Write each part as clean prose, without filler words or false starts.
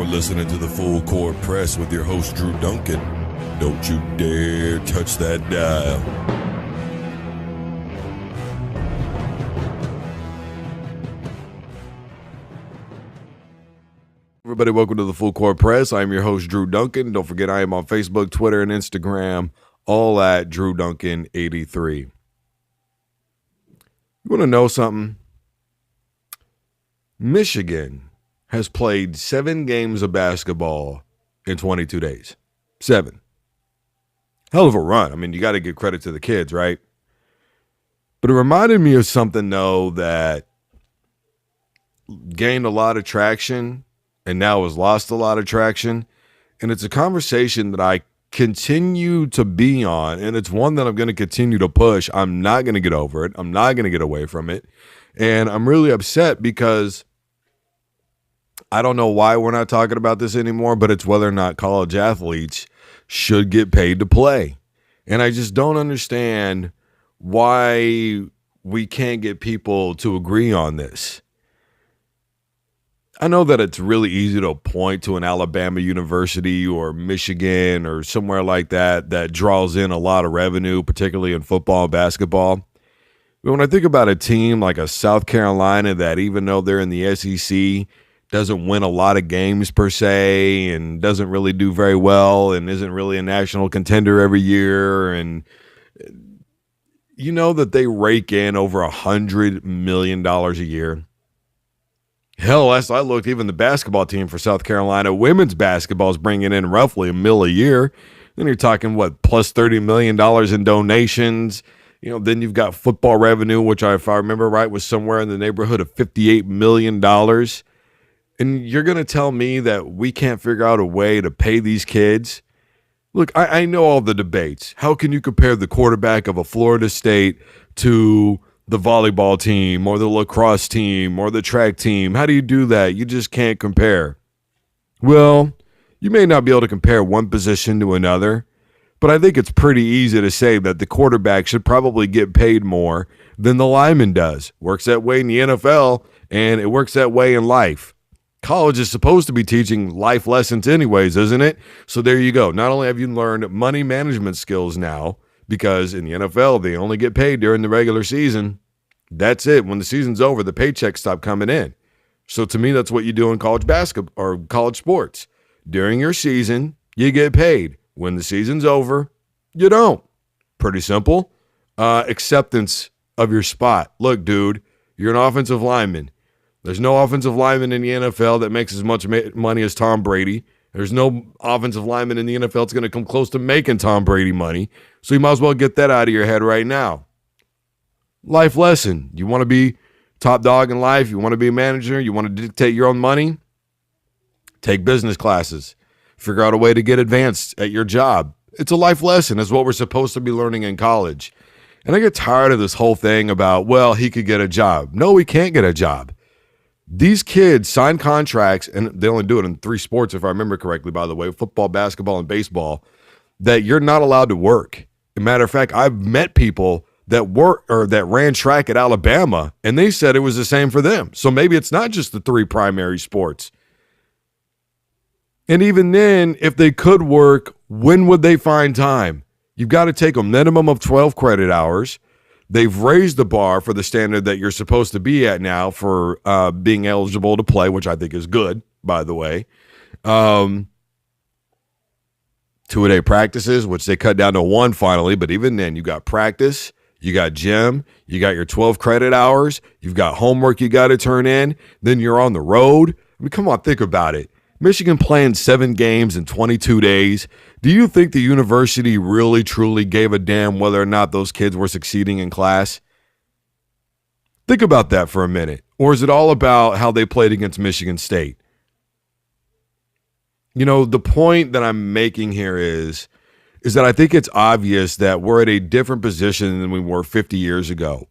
You're listening to the Full Court Press with your host, Drew Duncan. Don't you dare touch that dial. Everybody, welcome to the Full Court Press. I'm your host, Drew Duncan. Don't forget, I am on Facebook, Twitter, and Instagram, all at Drew Duncan 83. You want to know something? Michigan has played 7 games of basketball in 22 days. 7. Hell of a run. I mean, you got to give credit to the kids, right? But it reminded me of something, though, that gained a lot of traction and now has lost a lot of traction. And it's a conversation that I continue to be on, and it's one that I'm going to continue to push. I'm not going to get over it. I'm not going to get away from it. And I'm really upset because I don't know why we're not talking about this anymore, but it's whether or not college athletes should get paid to play. And I just don't understand why we can't get people to agree on this. I know that it's really easy to point to an Alabama university or Michigan or somewhere like that that draws in a lot of revenue, particularly in football and basketball. But when I think about a team like a South Carolina that, even though they're in the SEC, doesn't win a lot of games per se and doesn't really do very well and isn't really a national contender every year, and you know that they rake in over $100 million a year. Hell, last I looked, even the basketball team for South Carolina, women's basketball is bringing in roughly $1 million a year. Then you're talking, plus $30 million in donations. You know, then you've got football revenue, which if I remember right, was somewhere in the neighborhood of $58 million. And you're going to tell me that we can't figure out a way to pay these kids? Look, I know all the debates. How can you compare the quarterback of a Florida State to the volleyball team or the lacrosse team or the track team? How do you do that? You just can't compare. Well, you may not be able to compare one position to another, but I think it's pretty easy to say that the quarterback should probably get paid more than the lineman does. Works that way in the NFL, and it works that way in life. College is supposed to be teaching life lessons anyways, isn't it? So there you go. Not only have you learned money management skills now, because in the NFL, they only get paid during the regular season. That's it. When the season's over, the paychecks stop coming in. So to me, that's what you do in college basketball or college sports. During your season, you get paid. When the season's over, you don't. Pretty simple. Acceptance of your spot. Look, dude, you're an offensive lineman. There's no offensive lineman in the NFL that makes as much money as Tom Brady. There's no offensive lineman in the NFL that's going to come close to making Tom Brady money. So you might as well get that out of your head right now. Life lesson. You want to be top dog in life? You want to be a manager? You want to dictate your own money? Take business classes. Figure out a way to get advanced at your job. It's a life lesson. It's what we're supposed to be learning in college. And I get tired of this whole thing about, well, he could get a job. No, he can't get a job. These kids sign contracts, and they only do it in 3 sports, if I remember correctly, by the way, football, basketball, and baseball, that you're not allowed to work. As a matter of fact, I've met people that ran track at Alabama, and they said it was the same for them. So maybe it's not just the 3 primary sports. And even then, if they could work, when would they find time? You've got to take a minimum of 12 credit hours. They've raised the bar for the standard that you're supposed to be at now for being eligible to play, which I think is good, by the way. 2-a-day practices, which they cut down to 1 finally, but even then, you got practice, you got gym, you got your 12 credit hours, you've got homework you got to turn in, then you're on the road. I mean, come on, think about it. Michigan playing 7 games in 22 days. Do you think the university really, truly gave a damn whether or not those kids were succeeding in class? Think about that for a minute. Or is it all about how they played against Michigan State? You know, the point that I'm making here is that I think it's obvious that we're at a different position than we were 50 years ago.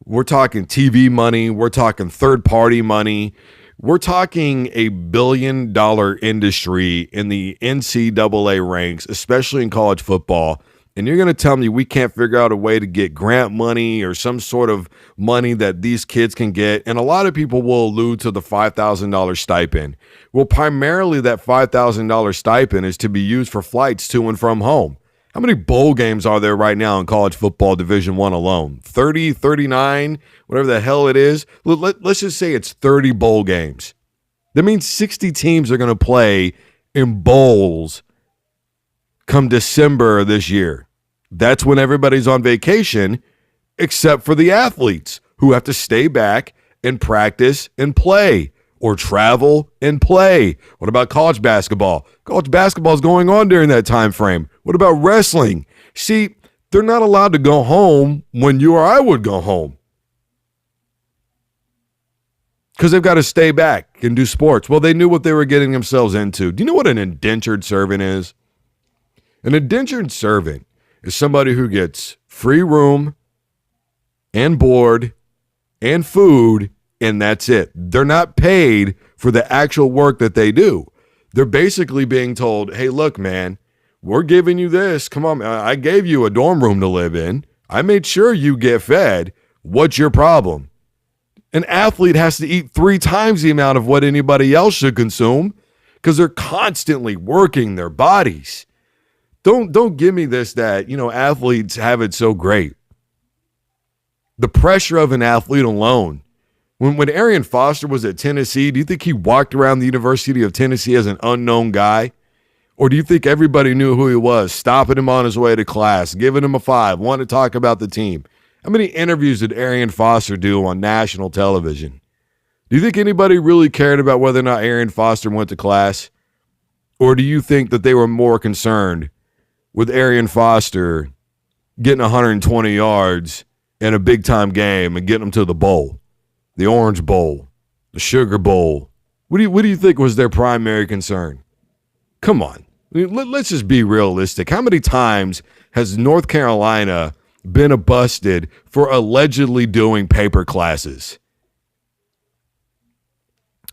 We're talking TV money. We're talking third-party money. We're talking $1 billion industry in the NCAA ranks, especially in college football, And you're going to tell me we can't figure out a way to get grant money or some sort of money that these kids can get. And a lot of people will allude to the $5,000 stipend. Well, primarily that $5,000 stipend is to be used for flights to and from home. How many bowl games are there right now in college football Division I alone? 30, 39, whatever the hell it is. Let's just say it's 30 bowl games. That means 60 teams are going to play in bowls come December this year. That's when everybody's on vacation, except for the athletes who have to stay back and practice and play or travel and play. What about college basketball? College basketball is going on during that time frame. What about wrestling? See, they're not allowed to go home when you or I would go home because they've got to stay back and do sports. Well, they knew what they were getting themselves into. Do you know what an indentured servant is? An indentured servant is somebody who gets free room and board and food, and that's it. They're not paid for the actual work that they do. They're basically being told, hey, look, man, we're giving you this. Come on, I gave you a dorm room to live in. I made sure you get fed. What's your problem? An athlete has to eat 3 times the amount of what anybody else should consume because they're constantly working their bodies. Don't give me this that, athletes have it so great. The pressure of an athlete alone. When Arian Foster was at Tennessee, do you think he walked around the University of Tennessee as an unknown guy? Or do you think everybody knew who he was, stopping him on his way to class, giving him a 5, wanting to talk about the team? How many interviews did Arian Foster do on national television? Do you think anybody really cared about whether or not Arian Foster went to class? Or do you think that they were more concerned with Arian Foster getting 120 yards in a big-time game and getting them to the bowl, the Orange Bowl, the Sugar Bowl? What do you think was their primary concern? Come on. Let's just be realistic. How many times has North Carolina been busted for allegedly doing paper classes?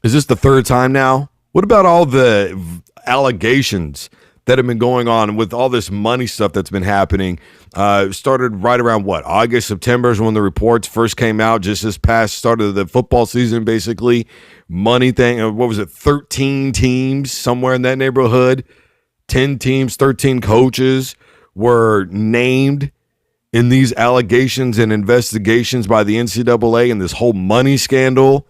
Is this the 3rd time now? What about all the allegations that have been going on with all this money stuff that's been happening? Started right around August, September is when the reports first came out, just this past start of the football season, basically. Money thing, what was it, 13 teams, somewhere in that neighborhood. 10 teams, 13 coaches were named in these allegations and investigations by the NCAA and this whole money scandal.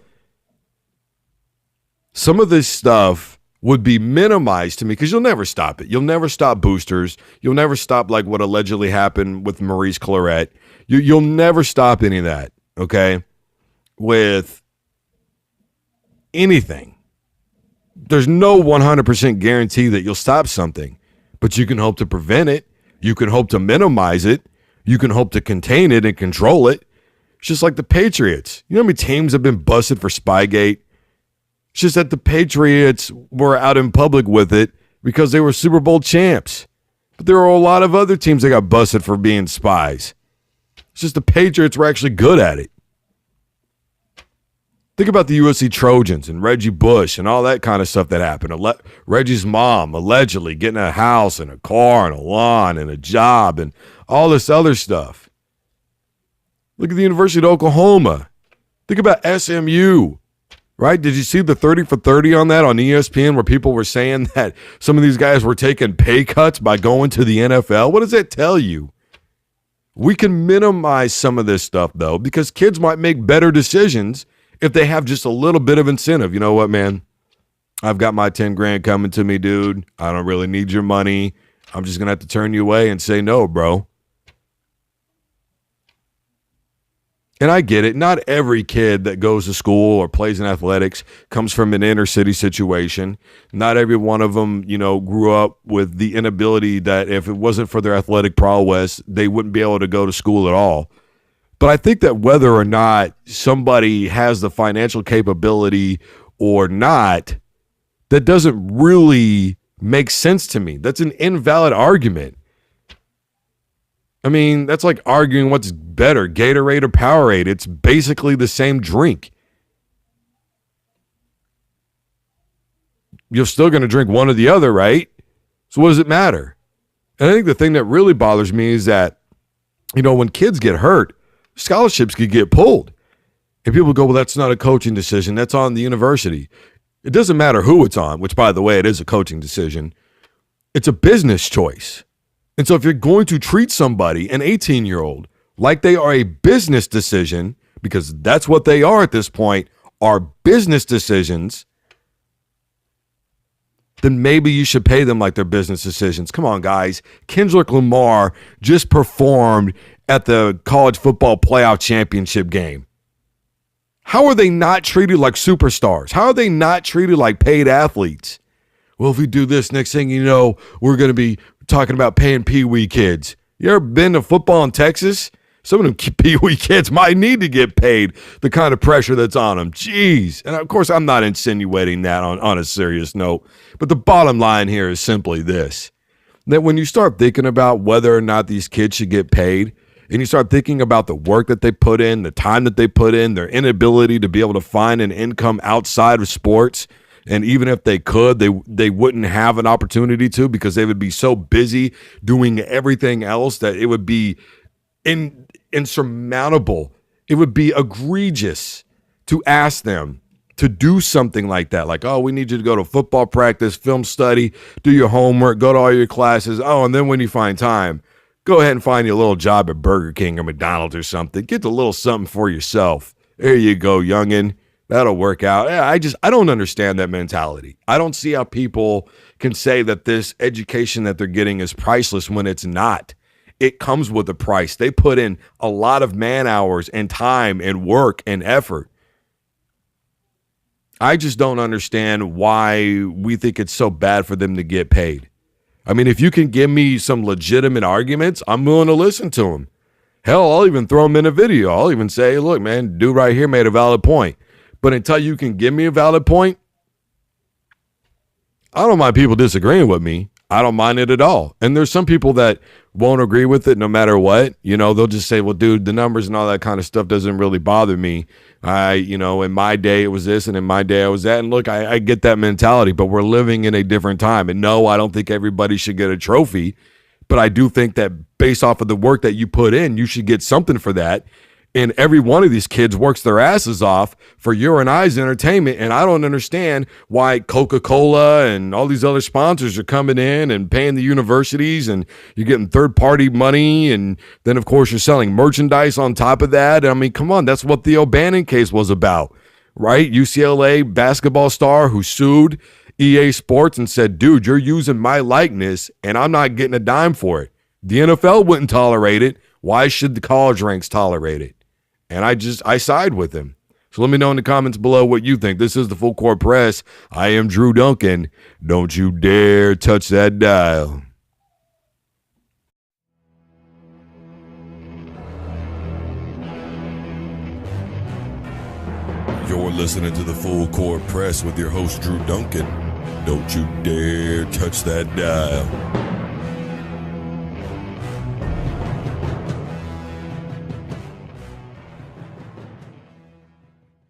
Some of this stuff would be minimized to me because you'll never stop it. You'll never stop boosters. You'll never stop like what allegedly happened with Maurice Clarett. You'll never stop any of that, okay, with anything. There's no 100% guarantee that you'll stop something, but you can hope to prevent it. You can hope to minimize it. You can hope to contain it and control it. It's just like the Patriots. You know how many teams have been busted for Spygate? It's just that the Patriots were out in public with it because they were Super Bowl champs. But there were a lot of other teams that got busted for being spies. It's just the Patriots were actually good at it. Think about the USC Trojans and Reggie Bush and all that kind of stuff that happened. Reggie's mom allegedly getting a house and a car and a lawn and a job and all this other stuff. Look at the University of Oklahoma. Think about SMU. Right? Did you see the 30 for 30 on that on ESPN where people were saying that some of these guys were taking pay cuts by going to the NFL? What does that tell you? We can minimize some of this stuff, though, because kids might make better decisions if they have just a little bit of incentive. You know what, man? I've got my 10 grand coming to me, dude. I don't really need your money. I'm just going to have to turn you away and say no, bro. And I get it. Not every kid that goes to school or plays in athletics comes from an inner city situation. Not every one of them, grew up with the inability that if it wasn't for their athletic prowess, they wouldn't be able to go to school at all. But I think that whether or not somebody has the financial capability or not, that doesn't really make sense to me. That's an invalid argument. I mean, that's like arguing what's better, Gatorade or Powerade. It's basically the same drink. You're still going to drink one or the other, right? So what does it matter? And I think the thing that really bothers me is that, when kids get hurt, scholarships could get pulled. And people go, well, that's not a coaching decision. That's on the university. It doesn't matter who it's on, which, by the way, it is a coaching decision. It's a business choice. And so if you're going to treat somebody, an 18-year-old, like they are a business decision, because that's what they are at this point, are business decisions, then maybe you should pay them like they're business decisions. Come on, guys. Kendrick Lamar just performed at the college football playoff championship game. How are they not treated like superstars? How are they not treated like paid athletes? Well, if we do this, next thing you know, we're going to be talking about paying Pee-wee kids. You ever been to football in Texas? Some of them Pee-wee kids might need to get paid the kind of pressure that's on them. Jeez. And of course, I'm not insinuating that on a serious note. But the bottom line here is simply this, that when you start thinking about whether or not these kids should get paid, and you start thinking about the work that they put in, the time that they put in, their inability to be able to find an income outside of sports, and even if they could, they wouldn't have an opportunity to because they would be so busy doing everything else that it would be insurmountable. It would be egregious to ask them to do something like that. Like, oh, we need you to go to football practice, film study, do your homework, go to all your classes. Oh, and then when you find time, go ahead and find you a little job at Burger King or McDonald's or something. Get a little something for yourself. There you go, youngin'. That'll work out. I don't understand that mentality. I don't see how people can say that this education that they're getting is priceless when it's not. It comes with a price. They put in a lot of man hours and time and work and effort. I just don't understand why we think it's so bad for them to get paid. I mean, if you can give me some legitimate arguments, I'm willing to listen to them. Hell, I'll even throw them in a video. I'll even say, look, man, dude right here made a valid point. But until you can give me a valid point, I don't mind people disagreeing with me. I don't mind it at all. And there's some people that won't agree with it no matter what. They'll just say, well, dude, the numbers and all that kind of stuff doesn't really bother me. In my day it was this and in my day I was that. And look, I get that mentality, but we're living in a different time. And no, I don't think everybody should get a trophy, but I do think that based off of the work that you put in, you should get something for that. And every one of these kids works their asses off for your and I's entertainment. And I don't understand why Coca-Cola and all these other sponsors are coming in and paying the universities, and you're getting third-party money. And then, of course, you're selling merchandise on top of that. I mean, come on, that's what the O'Bannon case was about, right? UCLA basketball star who sued EA Sports and said, dude, you're using my likeness and I'm not getting a dime for it. The NFL wouldn't tolerate it. Why should the college ranks tolerate it? And I side with him. So let me know in the comments below what you think. This is the Full Court Press. I am Drew Duncan. Don't you dare touch that dial. You're listening to the Full Court Press with your host, Drew Duncan. Don't you dare touch that dial.